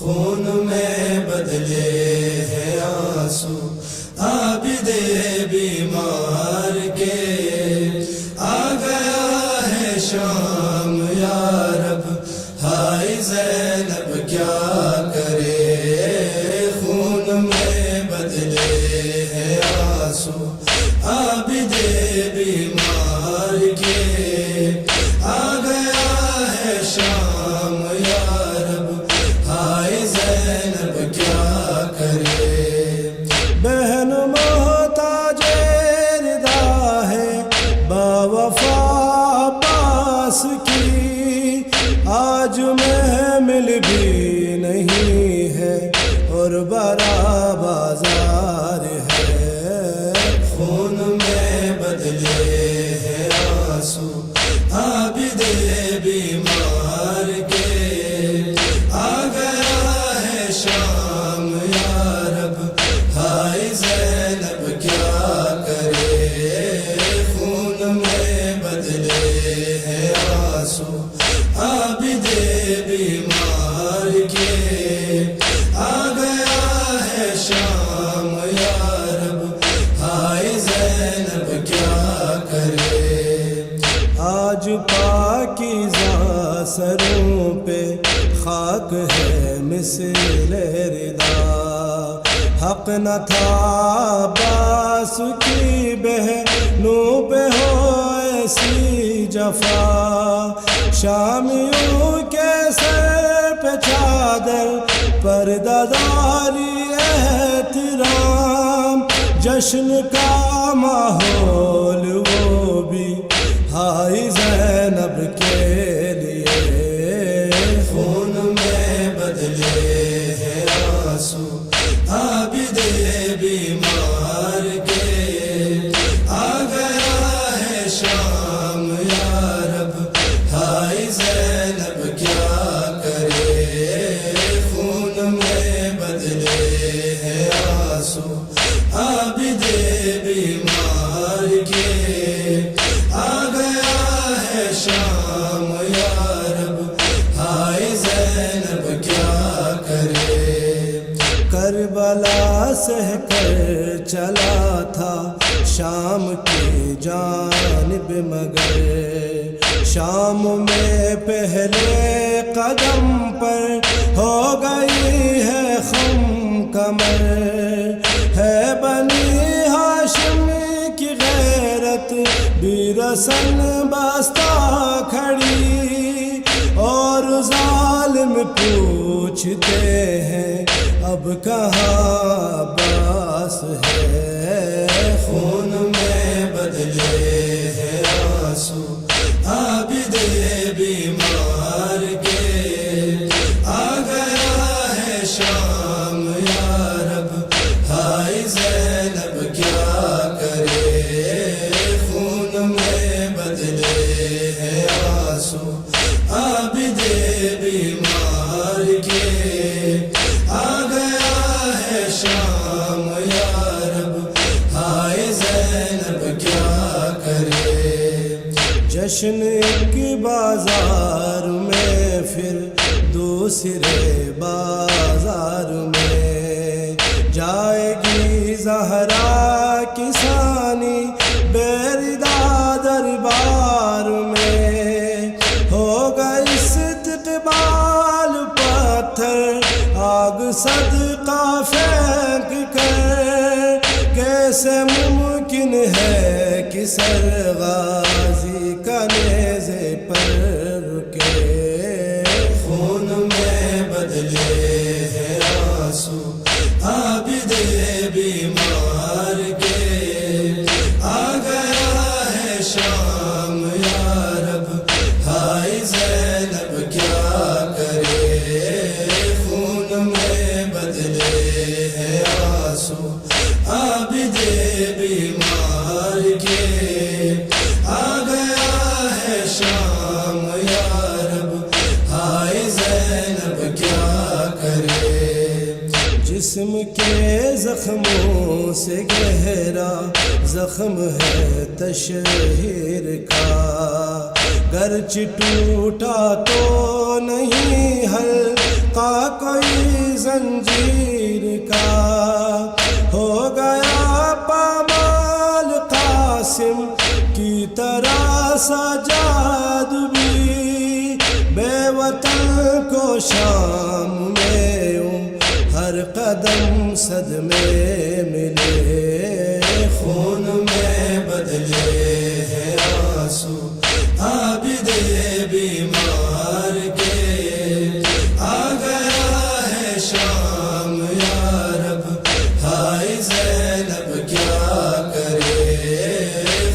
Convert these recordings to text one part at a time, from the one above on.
خون میں بدلے ہیں آنسو عابد بیمار کے، آ گیا ہے شام یا رب، ہائے زینب کیا کرے، خون میں بدلے ہیں آنسو عابد بیمار کے، آ گیا ہے شام یا رب، ہائے زینب کیا کرے۔ بہن محتاج رضا ہے باوفا عباس کی، آج محمل بھی نہیں ہے اور بڑا بازار ہے، خون میں بدلے ہیں آنسو عابد بیمار کے، آ گیا ہے شام یا رب، ہائے زینب کیا کرے، خون میں بدلے ہیں آنسو عابد بیمار کے، آ گیا ہے شام یا رب، ہائے زینب کیا کرے۔ آج پاکیزہ سروں پہ خاک ہے مثل رضا، حق نہ تھا عباس کی بہنوں پہ ہو ایسی جفا، شامیوں کے سر پہ چادر پردہ داری احترام، جشن کا ماحول وہ بھی ہائی زینب کے لیے، خون میں بدلے ہیں آنسو عابد بیمار کے، آ گیا ہے شام یا رب، ہائے زینب کیا کرے، خون میں بدلے ہیں آنسو عابد بیمار کے، آ گیا ہے شام یا رب، ہائے زینب کیا کرے۔ کربلا سہ کر چلا تھا شام کی جانب، مگر شام میں پہلے قدم پر ہو گئی ہے خم کمر، ہے بنی ہاشم کی غیرت بھی رسن بستہ کھڑی، اور ظالم پوچھتے ہیں اب کہاں عباس ہے، خون میں بدلے ہیں آنسو عابد بیمار کے، آ گیا ہے شام یا رب، ہائے زینب کیا کرے، خون میں بدلے ہیں آنسو عابد بیمار کے، آ گیا ہے شام یا رب، ہائے زینب کیا کرے۔ جشن ایک بازار میں پھر دوسرے بازار میں، جائے گی زہرا کی ثانی بیردا دربار میں، ہوگا استقبال پتھر آگ صدقہ پھینک کر، کیسے ممکن ہے کہ سر غازی کا نیزے پر رکے، خون میں بدلے ہیں آنسو عابد بیمار کے، آ گیا ہے شام یا رب، ہائے زینب کیا کرے، خون میں بدلے ہیں آنسو عابد بیمار کے، آ گیا ہے شام یا رب، ہائے زینب کیا کرے۔ جسم کے زخموں سے گہرا زخم ہے تشہیر کا، گرچہ ٹوٹا تو نہیں حلقہ کوئی زنجیر کا، ہو گیا پامال قاسم کی طرح سجاد بھی، بے وطن کو شام میں یوں ہر قدم صدمے ملے، خون میں بدلے ہیں آنسو عابد بیمار کے، آ گیا ہے شام یا رب ہائے زینب کیا کرے،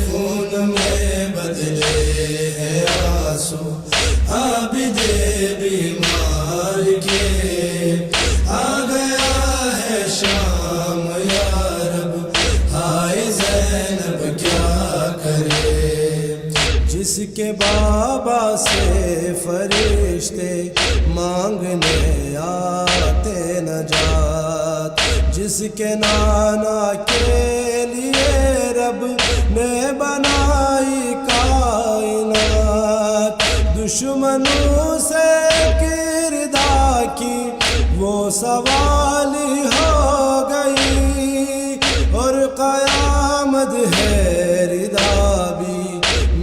خون میں بدلے ہیں آنسو عابد بیمار کے، آ گیا ہے شام یا رب ہائے زینب کیا کرے، جس کے بابا سے فرشتے مانگنے آتے نجات، جس کے نانا کے لیے رب نے بنائی کائنات، دشمنوں سے کردہ کی وہ سوالی ہو گئی، اور قیامت ہے ردا بھی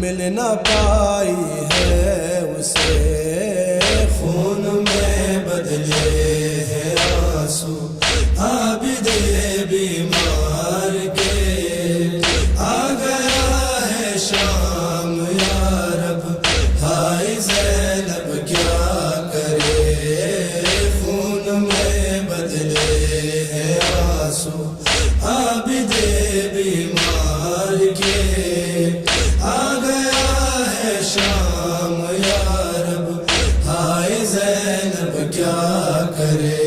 مل نہ پائی ہے اسے، خون میں بدلے ہیں آنسو عابد بیمار کے، آ گیا ہے شام یا رب ہائے زینب کیا کرے، خون میں بدلے ہیں آنسو عابد بیمار کے، آ گیا ہے شام یا رب ہائے زینب کیا کرے۔